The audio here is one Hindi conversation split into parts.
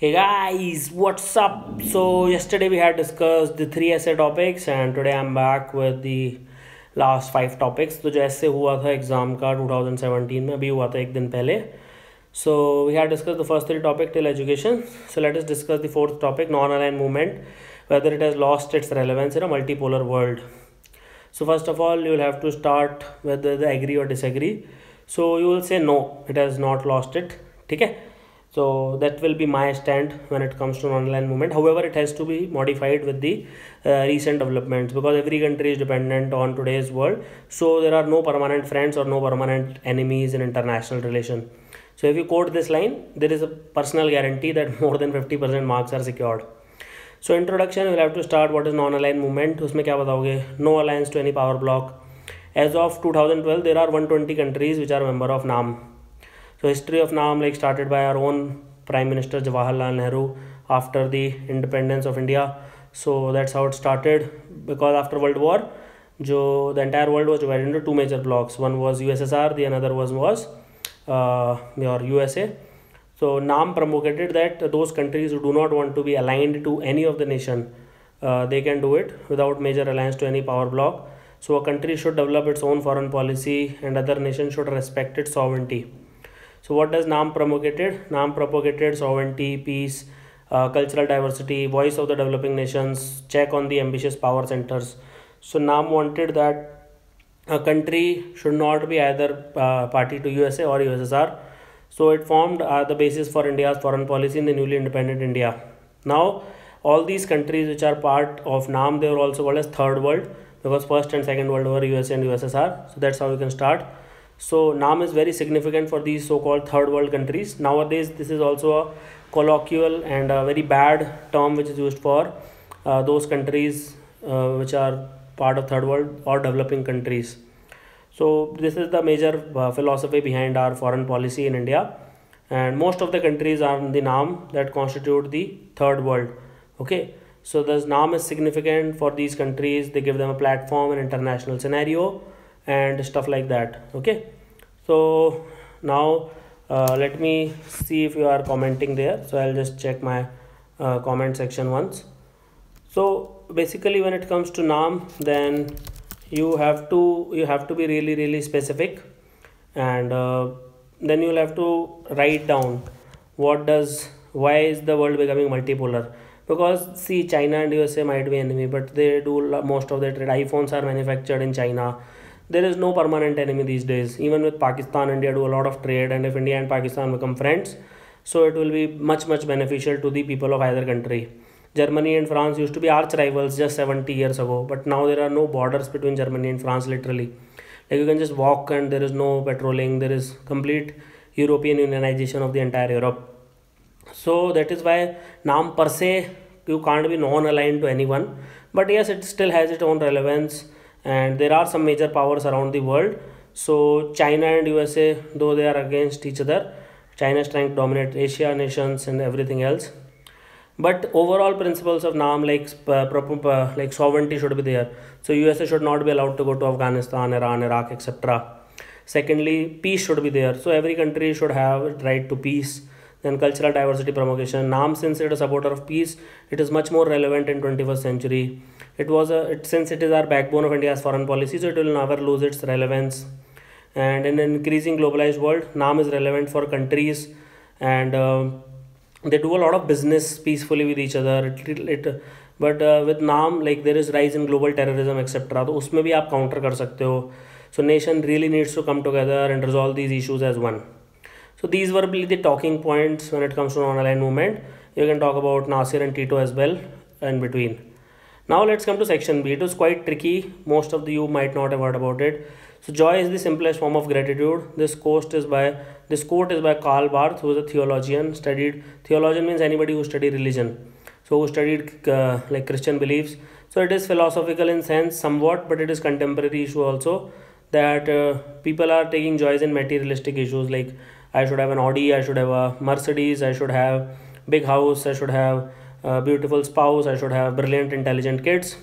Hey guys, what's up? So yesterday we had discussed the three essay topics and today I'm back with the last five topics. तो जो ऐसे हुआ था एग्ज़ाम का 2017 में अभी हुआ था एक दिन पहले. So we had discussed the first three topic till education. So let us discuss the fourth topic, non-aligned movement, whether it has lost its relevance in a multipolar world. So first of all, you will have to start whether they agree or disagree. So you will say no, it has not lost it. ठीक है. So that will be my stand when it comes to non-aligned movement. However, it has to be modified with the recent developments because every country is dependent on today's world. So there are no permanent friends or no permanent enemies in international relation. So if you quote this line, there is a personal guarantee that more than 50% marks are secured. So introduction, you will have to start what is non-aligned movement. उसमें क्या बताओगे? No alliance to any power bloc. As of 2012, there are 120 countries which are member of NAM. So history of NAM like started by our own Prime Minister Jawaharlal Nehru after the independence of India. So that's how it started because after World War, the entire world was divided into two major blocks. One was USSR, the another was your USA. So NAM promulgated that those countries who do not want to be aligned to any of the nation, they can do it without major alliance to any power bloc. So a country should develop its own foreign policy and other nations should respect its sovereignty. So what does NAM promulgated? NAM propagated sovereignty, peace, cultural diversity, voice of the developing nations, check on the ambitious power centers. So NAM wanted that a country should not be either party to USA or USSR. So it formed the basis for India's foreign policy in the newly independent India. Now all these countries which are part of NAM, they were also called as third world because first and second world were USA and USSR. So that's how you can start. So NAM is very significant for these so-called third world countries. Nowadays, this is also a colloquial and a very bad term which is used for those countries which are part of third world or developing countries. So this is the major philosophy behind our foreign policy in India. And most of the countries are in the NAM that constitute the third world. Okay. So this NAM is significant for these countries. They give them a platform in international scenario and stuff like that. Okay, so now let me see if you are commenting there. So I'll just check my comment section once. So basically when it comes to NAM, then you have to be really specific, and then you'll have to write down why is the world becoming multipolar. Because see, China and USA might be enemy, but they do most of their trade. iPhones are manufactured in China. There is no permanent enemy these days. Even with Pakistan, India do a lot of trade, and if India and Pakistan become friends, so it will be much beneficial to the people of either country. Germany and France used to be arch rivals just 70 years ago, but now there are no borders between Germany and France literally. Like you can just walk and there is no patrolling, there is complete European unionization of the entire Europe. So that is why NAM per se, you can't be non-aligned to anyone, but yes, it still has its own relevance. And there are some major powers around the world. So China and USA, though they are against each other, China is trying to dominate Asia nations and everything else. But overall principles of NAM like sovereignty should be there. So USA should not be allowed to go to Afghanistan, Iran, Iraq, etc. Secondly, peace should be there. So every country should have right to peace. Then cultural diversity promulgation. NAM, since it is a supporter of peace, it is much more relevant in 21st century. Since it is our backbone of India's foreign policy, so it will never lose its relevance. And in an increasing globalized world, NAM is relevant for countries, and they do a lot of business peacefully with each other. But with NAM, like there is rise in global terrorism, etc. तो उसमें भी आप counter कर सकते हो. So nation really needs to come together and resolve these issues as one. So these were the talking points when it comes to non-aligned movement. You can talk about Nasir and Tito as well in between. Now let's come to section B. It was quite tricky. Most of you might not have heard about it. So joy is the simplest form of gratitude. This quote is by Karl Barth, who is a theologian. Theologian means anybody who studied religion. So who studied like Christian beliefs. So it is philosophical in sense somewhat, but it is contemporary issue also, that people are taking joys in materialistic issues like I should have an Audi, I should have a Mercedes, I should have big house, I should have a beautiful spouse, I should have brilliant intelligent kids.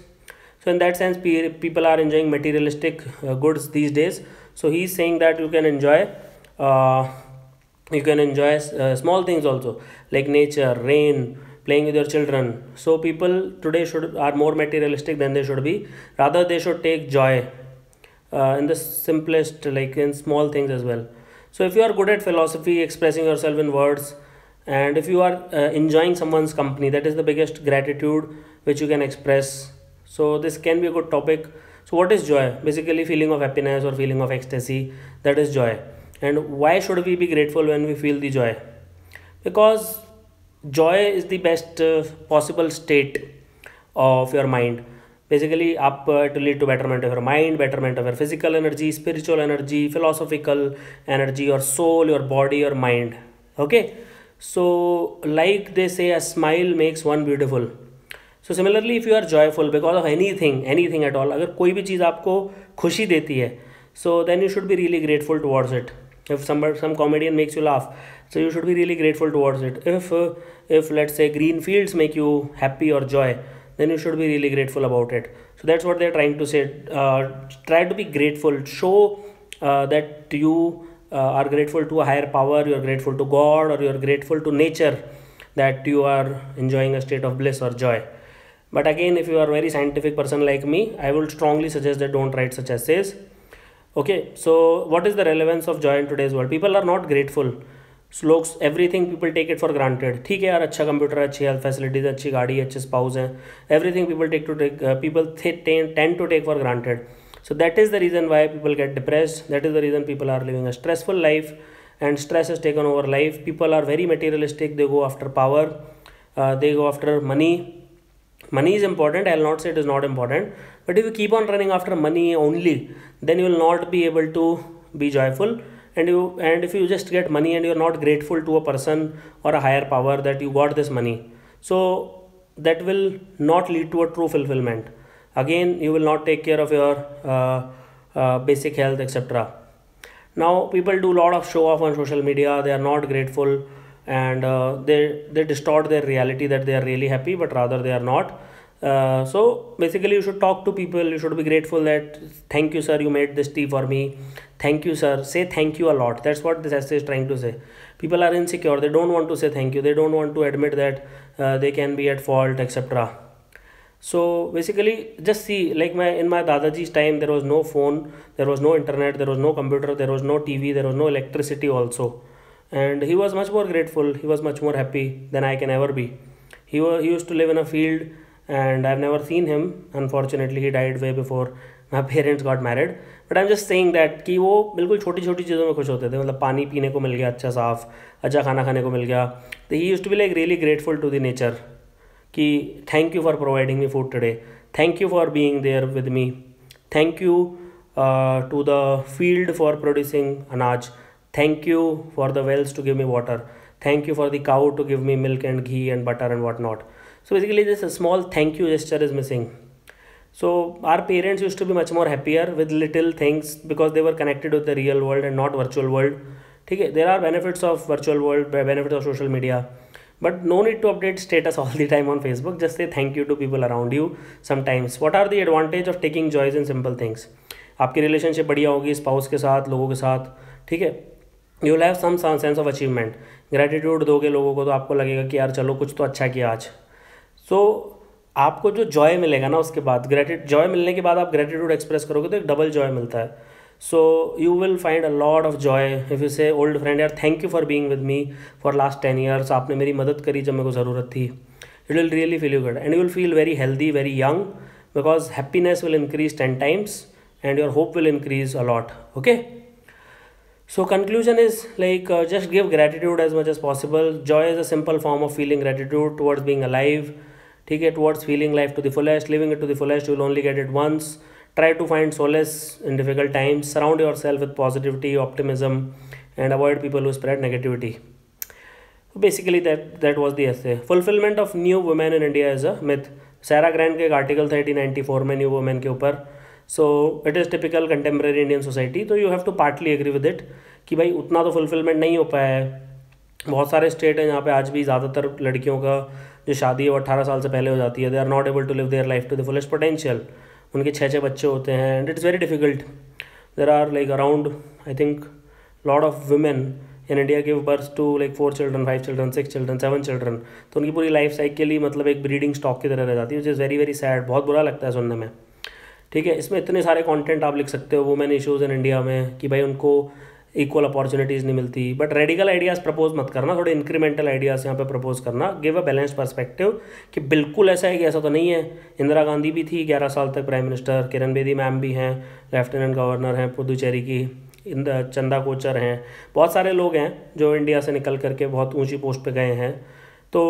So in that sense, people are enjoying materialistic goods these days. So he's saying that you can enjoy small things also. like nature, rain, playing with your children. So people today should are more materialistic than they should be. Rather they should take joy in the simplest, like in small things as well. So if you are good at philosophy, expressing yourself in words, and if you are enjoying someone's company, that is the biggest gratitude which you can express. So this can be a good topic. So what is joy? Basically feeling of happiness or feeling of ecstasy, that is joy. And why should we be grateful when we feel the joy? Because joy is the best possible state of your mind. Basically up to lead to betterment of your mind, betterment of your physical energy, spiritual energy, philosophical energy, your soul, your body, your mind. Okay, so like they say, a smile makes one beautiful. So similarly, if you are joyful because of anything at all, अगर कोई भी चीज़ आपको खुशी देती है, so then you should be really grateful towards it. If some comedian makes you laugh, so you should be really grateful towards it. If let's say green fields make you happy or joy, then you should be really grateful about it. So that's what they're trying to say. Try to be grateful. Show that you are grateful to a higher power, you're grateful to God, or you're grateful to nature, that you are enjoying a state of bliss or joy. But again, if you are a very scientific person like me, I will strongly suggest that don't write such essays. Okay, so what is the relevance of joy in today's world? People are not grateful. लोग everything people take it for granted. ठीक है यार, अच्छा कंप्यूटर, अच्छी हेल्थ फैसिलिटीज, अच्छी गाड़ी, अच्छे स्पाउस हैं, everything people tend to take for granted. So that is the reason why people get depressed. That is the reason people are living a stressful life, and stress has taken over life. People are very materialistic. They go after power. They go after money. Money is important. I will not say it is not important. But if you keep on running after money only, then you will not be able to be joyful. And if you just get money and you're not grateful to a person or a higher power that you got this money, so that will not lead to a true fulfillment. Again, you will not take care of your basic health, etc. Now people do a lot of show off on social media. They are not grateful, and they distort their reality that they are really happy, but rather they are not. So basically you should talk to people. You should be grateful that thank you sir, you made this tea for me, thank you sir. Say thank you a lot. That's what this essay is trying to say. People are insecure. They don't want to say thank you. They don't want to admit that they can be at fault, etc. So basically just see, like in my dadaji's time, there was no phone, there was no internet, there was no computer, there was no TV, there was no electricity also, and he was much more grateful. He was much more happy than I can ever be. He used to live in a field, and I've never seen him. Unfortunately he died way before my parents got married. But I'm just saying that कि वो बिल्कुल छोटी छोटी चीज़ों में खुश होते थे. मतलब पानी पीने को मिल गया अच्छा साफ, अच्छा खाना खाने को मिल गया. तो he used to be like really grateful to the nature कि thank you for providing me food today, thank you for being there with me, thank you to the field for producing anaj, thank you for the wells to give me water, thank you for the cow to give me milk and ghee and butter and whatnot. So basically this a small thank you gesture is missing. So our parents used to be much more happier with little things because they were connected with the real world and not virtual world. Okay, there are benefits of virtual world, benefits of social media, but no need to update status all the time on Facebook. Just say thank you to people around you sometimes. What are the advantage of taking joys in simple things? आपकी रिलेशनशिप बढ़िया होगी स्पाउस के साथ, लोगों के साथ. ठीक है, you will have some sense of achievement. Gratitude दोगे लोगों को तो आपको लगेगा कि यार चलो कुछ तो अच्छा किया आज. सो आपको जो जॉय मिलेगा ना, उसके बाद जॉय मिलने के बाद आप ग्रेटिट्यूड एक्सप्रेस करोगे तो एक डबल जॉय मिलता है. So you will find a lot of Joy if you से ओल्ड फ्रेंड यार thank you for being with me for last 10 years. आपने मेरी मदद करी जब मेरे को ज़रूरत थी. It will really feel you good and you will feel very healthy, very young, because happiness will increase 10 times and your hope will increase a lot. Okay, so conclusion is like just give gratitude as much as possible. Joy is a simple form of feeling gratitude towards being alive. ठीक है, towards feeling life to the fullest, living it to the fullest. You will only get it once. Try to find solace in difficult times. Surround yourself with positivity, optimism, and avoid people who spread negativity. Basically that was the essay. Fulfillment of new women in India is a myth. Sarah Grant का एक आर्टिकल था 1894 में न्यू वुमेन के ऊपर. So it is typical contemporary Indian society. तो you have to partly agree with it कि भाई उतना तो फुलफिलमेंट नहीं हो पाया है. बहुत सारे स्टेट हैं जहाँ पे आज भी ज़्यादातर लड़कियों का जो शादी है वो 18 साल से पहले हो जाती है. They are not able to live their life to the fullest potential. उनके 6 बच्चे होते हैं and it's very difficult. There are like around I think lot of women in India give birth to like 4 children, 5 children, 6 children, 7 children, तो उनकी पूरी लाइफ साइकिल ही मतलब एक ब्रीडिंग स्टॉक की तरह रह जाती है, which is very very sad, बहुत बुरा लगता है सुनने में। ठीक है, इसमें इतने सारे कंटेंट आप लिख सकते हो वुमेन इश्यूज़ इन इंडिया में कि भाई उनको इक्वल अपॉर्चुनिटीज़ नहीं मिलती, बट रेडिकल आइडियाज़ प्रपोज मत करना, थोड़े इंक्रीमेंटल आइडियाज़ यहाँ पे प्रपोज करना, गिव अ बैलेंस पर्सपेक्टिव कि बिल्कुल ऐसा है कि ऐसा तो नहीं है। इंदिरा गांधी भी थी 11 साल तक prime minister, Kiran Bedi ma'am भी हैं, लेफ्टिनेंट गवर्नर हैं पुदुचेरी की, चंदा कोचर हैं, बहुत सारे लोग हैं जो इंडिया से निकल करके बहुत ऊंची पोस्ट पे गए हैं। तो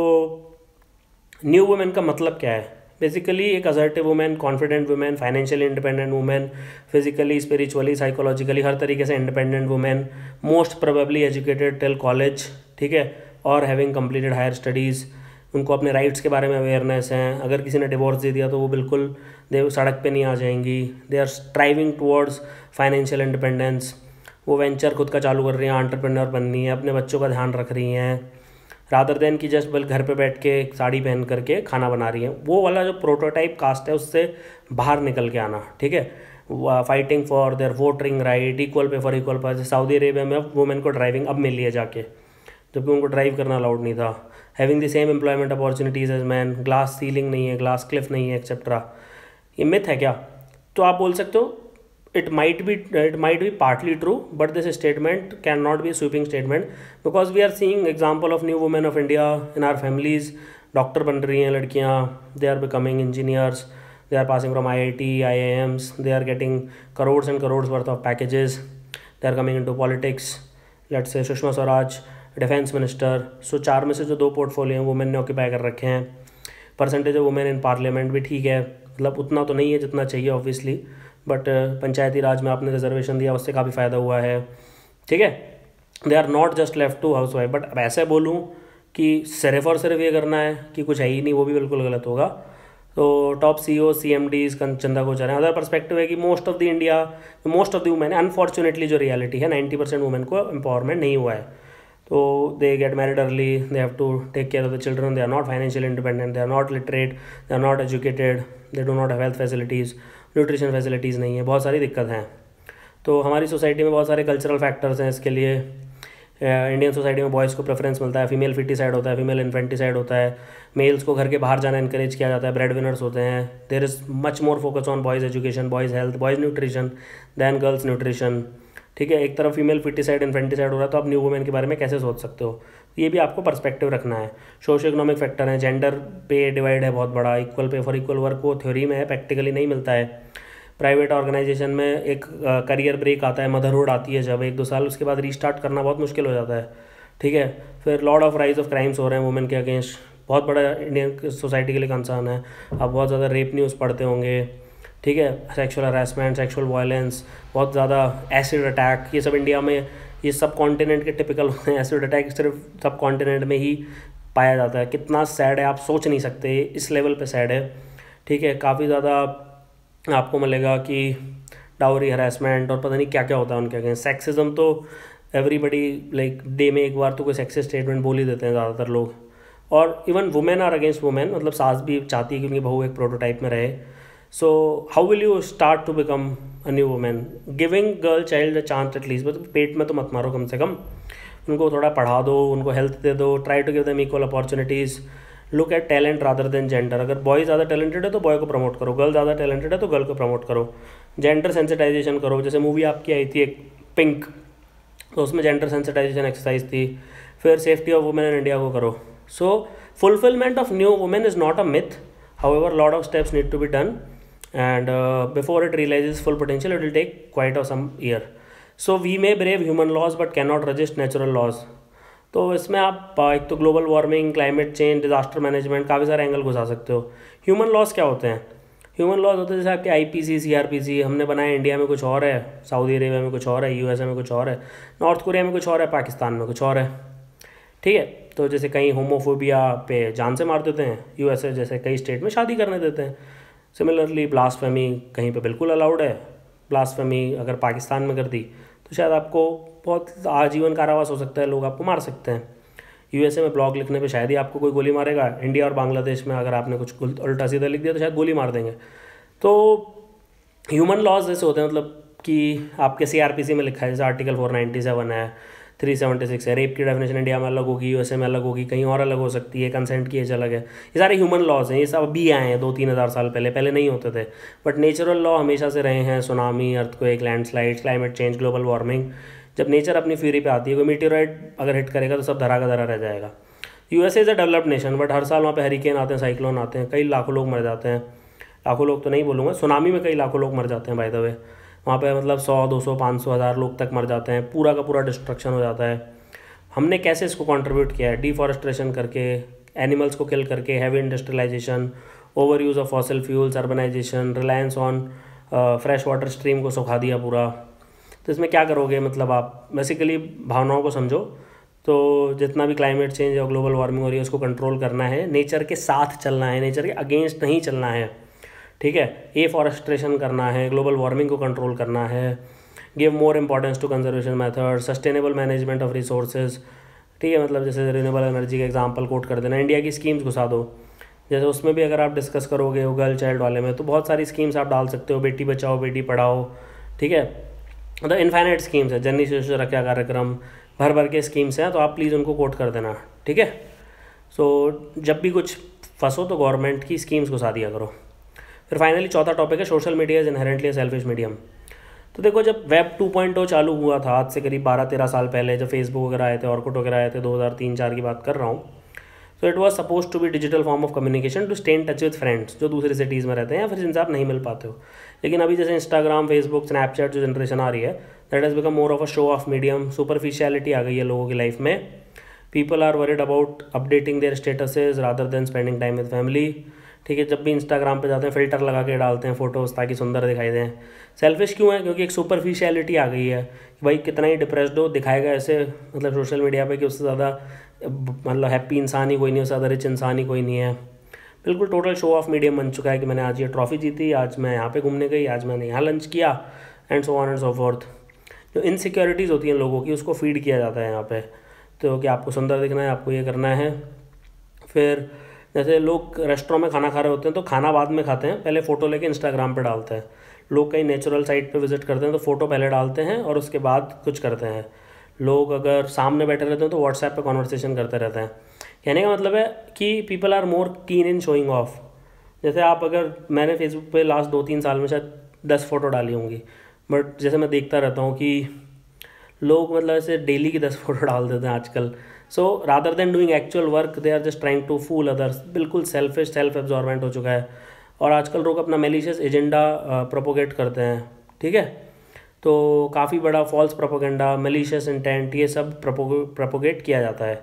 न्यू वुमेन का मतलब क्या है? बेसिकली एक assertive women, confident women, financially independent women, physically, spiritually, psychologically हर तरीके से independent women, most probably educated till college, ठीक है, और हैविंग कंप्लीटेड हायर स्टडीज़, उनको अपने राइट्स के बारे में अवेयरनेस है, अगर किसी ने डिवोर्स दे दिया तो वो बिल्कुल सड़क पे नहीं आ जाएंगी, they are striving towards financial independence, वो वेंचर खुद का चालू कर रही हैं, एंटरप्रेन्योर बन रही हैं, अपने बच्चों का ध्यान रख रही हैं, रादर देन कि जस्ट बल घर पे बैठ के साड़ी पहन करके खाना बना रही हैं। वो वाला जो प्रोटोटाइप कास्ट है उससे बाहर निकल के आना, ठीक है, fighting for their voting right, equal pay for equal पर। सऊदी अरेबिया में अब वुमेन को ड्राइविंग अब मिली है जाके, जबकि उनको ड्राइव करना अलाउड नहीं था। Having the same employment opportunities as men, glass ceiling नहीं है, ग्लास क्लिफ नहीं है, एक्सेट्रा। ये मिथ है क्या? तो आप बोल सकते हो it might be partly true, but this statement cannot be a sweeping statement because we are seeing example of new women of India in our families. Doctor बन रही हैं लड़कियां, they are becoming engineers, they are passing from IIT, IIMs, they are getting crores and crores worth of packages, they are coming into politics, let's say Sushma Swaraj defence minister. So 4 में से जो 2 पोर्टफोलियो हैं वुमेन ने ऑक्यूपाई कर रखे हैं। Percentage of women in parliament भी ठीक है, मतलब उतना तो नहीं है जितना चाहिए ऑब्वियसली, बट पंचायती राज में आपने रिजर्वेशन दिया उससे काफ़ी फ़ायदा हुआ है, ठीक है। They are not just left to housewife, but अब ऐसे बोलूँ कि सिर्फ और सिर्फ ये करना है कि कुछ है ही नहीं, वो भी बिल्कुल गलत होगा। तो top CEO CMDs Chanda Kochhar हैं। अदर पर्सपेक्टिव है कि most of the women, unfortunately जो रियलिटी है 90% वुमेन को एम्पावरमेंट नहीं हुआ है। तो they get married early, they have to take care of the children, they are not financially independent, they are not literate, they are not educated, they do not have health facilities, nutrition facilities नहीं है, बहुत सारी दिक्कत हैं। तो हमारी सोसाइटी में बहुत सारे कल्चरल फैक्टर्स हैं इसके लिए। इंडियन सोसाइटी में बॉयज़ को प्रेफरेंस मिलता है, फीमेल फिटिसाइड होता है, फीमेल इन्फेंटिसाइड होता है, मेल्स को घर के बाहर जाना इंकरेज किया जाता है, ब्रेड विनर्स होते हैं। There is much more focus on boys education, boys health, boys nutrition than girls nutrition, ठीक है। एक तरफ फीमेल फिटिसाइड इन्फेंटिसाइड हो रहा है, तो आप न्यू वुमेन के बारे में कैसे सोच सकते हो? ये भी आपको पर्सपेक्टिव रखना है। सोशो इकोनॉमिक फैक्टर है, जेंडर पे डिवाइड है बहुत बड़ा, equal pay for equal work वो थ्योरी में है, प्रैक्टिकली नहीं मिलता है। प्राइवेट ऑर्गेनाइजेशन में एक करियर ब्रेक आता है, मदरहुड आती है जब 1-2 साल, उसके बाद रीस्टार्ट करना बहुत मुश्किल हो जाता है, ठीक है। फिर Lord of rise of crimes हो रहे हैं वुमेन के अगेंस्ट, बहुत बड़ा इंडियन सोसाइटी के लिए कंसर्न है। आप बहुत ज़्यादा रेप न्यूज़ पढ़ते होंगे, ठीक है, सेक्सुअल हरासमेंट, सेक्सुअल वायलेंस, बहुत ज़्यादा एसिड अटैक, ये सब इंडिया में, ये सब कॉन्टिनेंट के टिपिकल होते हैं। एसिड अटैक सिर्फ सब कॉन्टिनेंट में ही पाया जाता है। कितना सैड है आप सोच नहीं सकते, इस लेवल पे सैड है, ठीक है। काफ़ी ज़्यादा आपको मिलेगा कि डाउरी हरासमेंट और पता नहीं क्या क्या होता है उनके अगेंस्ट। सेक्सिज्म तो एवरीबडी लाइक डे में एक बार तो कोई सेक्सिस्ट स्टेटमेंट बोल ही देते हैं ज़्यादातर लोग। और even women are against women, मतलब सास भी चाहती है कि उनकी बहू एक प्रोटोटाइप में रहे। So how will you start to become a new women? Giving girl child a chance at least, मतलब पेट में तो मत मारो, कम से कम उनको थोड़ा पढ़ा दो, उनको हेल्थ दे दो, try to give them equal opportunities, look at talent rather than gender. अगर बॉय ज़्यादा टैलेंटेड है तो बॉय को प्रमोट करो, गर्ल ज़्यादा टैलेंटेड है तो गर्ल को प्रमोट करो। जेंडर सेंसिटाइजेशन करो, जैसे मूवी आपकी आई थी एक पिंक, तो उसमें जेंडर सेंसिटाइजेशन एक्सरसाइज थी। फिर safety of women in India को करो। So fulfilment of new women is not a myth, however lot of steps need to be done and before it realizes full potential it will take quite some year. So we may brave human laws but cannot resist natural laws. तो इसमें आप एक तो global warming, climate change, disaster management, काफ़ी सारे एंगल घुसा सकते हो। ह्यूमन लॉज क्या होते हैं? ह्यूमन लॉज होते हैं जैसे आपके IPC, CRPC हमने बनाए, इंडिया में कुछ और है, सऊदी अरेबिया में कुछ और है, USA में कुछ और है, नॉर्थ कोरिया में कुछ और है, पाकिस्तान में कुछ और है, ठीक है। तो जैसे कहीं होमोफोबिया पे जान से मार देते हैं, USA जैसे कई स्टेट में शादी करने देते हैं। सिमिलरली ब्लास्फेमी कहीं पे बिल्कुल अलाउड है। ब्लास्फेमी अगर पाकिस्तान में कर दी तो शायद आपको बहुत आजीवन कारावास हो सकता है, लोग आपको मार सकते हैं। USA में ब्लॉग लिखने पे शायद ही आपको कोई गोली मारेगा। इंडिया और बांग्लादेश में अगर आपने कुछ उल्टा सीधा लिख दिया तो शायद गोली मार देंगे। तो ह्यूमन लॉज जैसे होते हैं, मतलब कि आपके CRPC में लिखा है, जैसे आर्टिकल 497 है, 376 है। रेप की डेफिनेशन इंडिया में अलग होगी, यूएसए में अलग होगी, कहीं और अलग हो सकती है, कंसेंट की एज अलग है। ये सारे ह्यूमन लॉज हैं, ये सब अभी आए हैं 2-3 हज़ार साल पहले नहीं होते थे। बट नेचुरल लॉ हमेशा से रहे हैं, tsunami, earthquake, landslide, climate change, global warming. जब नेचर अपनी फ्यूरी पे आती है, कोई मीटेरॉइड अगर हिट करेगा तो सब धरा का धरा रह जाएगा। USA is a developed nation, but हर साल वहाँ पे हरिकेन आते हैं, साइक्लोन आते हैं, कई लाखों लोग मर जाते हैं। लाखों लोग तो नहीं बोलूँगा, सुनामी में कई लाखों लोग मर जाते हैं बाय द वे। वहाँ पे मतलब 100, 200, 500, 1000 लोग तक मर जाते हैं, पूरा का पूरा डिस्ट्रक्शन हो जाता है। हमने कैसे इसको कंट्रीब्यूट किया है? डिफॉरेस्ट्रेशन करके, एनिमल्स को किल करके, heavy industrialisation, over use of fossil fuels, urbanisation, reliance on fresh water stream को सुखा दिया पूरा। तो इसमें क्या करोगे? मतलब आप बेसिकली भावनाओं को समझो। तो जितना भी क्लाइमेट चेंज और ग्लोबल वार्मिंग हो रही है उसको कंट्रोल करना है, नेचर के साथ चलना है, नेचर के अगेंस्ट नहीं चलना है, ठीक है। एफॉरेस्ट्रेशन करना है, ग्लोबल वार्मिंग को कंट्रोल करना है, give more importance to conservation method, sustainable management of resources, ठीक है। मतलब जैसे रिन्यूएबल एनर्जी का एग्जांपल कोट कर देना, इंडिया की स्कीम्स घुसा दो। जैसे उसमें भी अगर आप डिस्कस करोगे गर्ल चाइल्ड वाले में, तो बहुत सारी स्कीम्स आप डाल सकते हो, बेटी बचाओ बेटी पढ़ाओ, ठीक है। मतलब इनफाइनाइट स्कीम्स है, जननी शिशु रक्षा कार्यक्रम, भर भर के स्कीम्स हैं, तो आप प्लीज़ उनको कोट कर देना, ठीक है। सो जब भी कुछ फंसो तो गवर्नमेंट की स्कीम्स घुसा दिया करो। फिर फाइनली चौथा टॉपिक है social media is inherently selfish medium. तो देखो, जब वेब 2.0 चालू हुआ था आज से करीब 12-13 साल पहले, जब फेसबुक वगैरह आए थे, ऑर्कुट वगैरह आए थे, 2003-4 की बात कर रहा हूँ। तो it was suppose to be digital form of communication to stay in touch with friends जो दूसरी सिटीज़ में रहते हैं या फिर जिनसे आप नहीं मिल पाते हो। लेकिन अभी जैसे इंस्टाग्राम, फेसबुक, स्नैपचैट जो जनरेशन आ रही है, that has become more of a show off medium. Superficiality आ गई है लोगों की लाइफ में। People are worried about updating their statuses rather than spending time with family, ठीक है। जब भी इंस्टाग्राम पे जाते हैं फ़िल्टर लगा के डालते हैं फ़ोटोज़ ताकि सुंदर दिखाई दें। सेल्फिश क्यों है? क्योंकि एक सुपरफिशियलिटी आ गई है कि भाई कितना ही डिप्रेस्ड हो दिखाएगा ऐसे, मतलब सोशल मीडिया पे, कि उससे ज़्यादा मतलब हैप्पी इंसान ही कोई नहीं, उससे ज़्यादा रिच इंसान ही कोई नहीं है। बिल्कुल टोटल शो ऑफ मीडियम बन चुका है कि मैंने आज ये ट्रॉफी जीती, आज मैं यहाँ पे घूमने गई, आज मैंने यहाँ लंच किया, and so on and so fourth. जो इनसिक्योरिटीज़ होती हैं लोगों की, उसको फीड किया जाता है यहाँ पे। तो कि आपको सुंदर दिखना है, आपको ये करना है। फिर जैसे लोग रेस्टोरेंट में खाना खा रहे होते हैं तो खाना बाद में खाते हैं, पहले फ़ोटो लेके इंस्टाग्राम पे डालते हैं। लोग कहीं नेचुरल साइट पे विजिट करते हैं तो फ़ोटो पहले डालते हैं और उसके बाद कुछ करते हैं। लोग अगर सामने बैठे रहते हैं तो व्हाट्सएप पे कॉन्वर्सेशन करते रहते हैं। कहने का मतलब है कि पीपल आर मोर कीन इन शोइंग ऑफ। जैसे आप अगर, मैंने फेसबुक पे लास्ट 2-3 साल में शायद 10 फ़ोटो डाली होंगी, बट जैसे मैं देखता रहता हूँ कि लोग मतलब ऐसे डेली की 10 फ़ोटो डाल देते हैं आजकल। So rather than doing actual work they are just trying to fool others. बिल्कुल सेल्फिश, सेल्फ एब्जॉर्बेंट हो चुका है। और आजकल लोग अपना मेलिशियस एजेंडा प्रोपोगेट करते हैं, ठीक है। तो काफ़ी बड़ा फॉल्स प्रोपोगेंडा, मेलिशियस इंटेंट, ये सब प्रोपोगेट किया जाता है।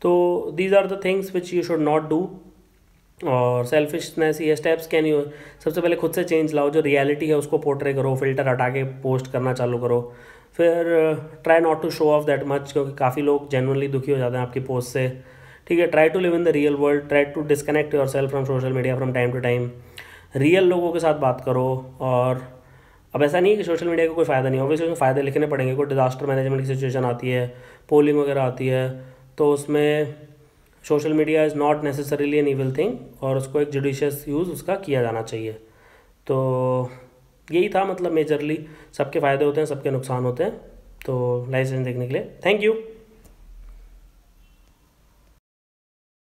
तो these are the things which you should not do. और सेल्फिशनेस, ये स्टेप्स कैन यू, सबसे पहले खुद से चेंज लाओ, जो रियलिटी है उसको पोर्ट्रे करो, फिल्टर हटा के पोस्ट करना चालू करो। फिर try not to show off that much, क्योंकि काफ़ी लोग जेन्युइनली दुखी हो जाते हैं आपकी पोस्ट से, ठीक है। Try to live in the real world, try to disconnect yourself from social media from time to time. Real लोगों के साथ बात करो। और अब ऐसा नहीं है कि सोशल मीडिया का कोई फ़ायदा नहीं है, ऑब्वियसली उसमें फ़ायदे लिखने पड़ेंगे। कोई डिजास्टर मैनेजमेंट की सिचुएशन आती है, पोलिंग वगैरह आती है, तो उसमें social media is not necessarily an evil thing, और उसको एक जुडिशियस यूज़ उसका किया जाना चाहिए। तो यही था, मतलब मेजरली सबके फ़ायदे होते हैं, सबके नुकसान होते हैं। तो लाइसेंस देखने के लिए थैंक यू।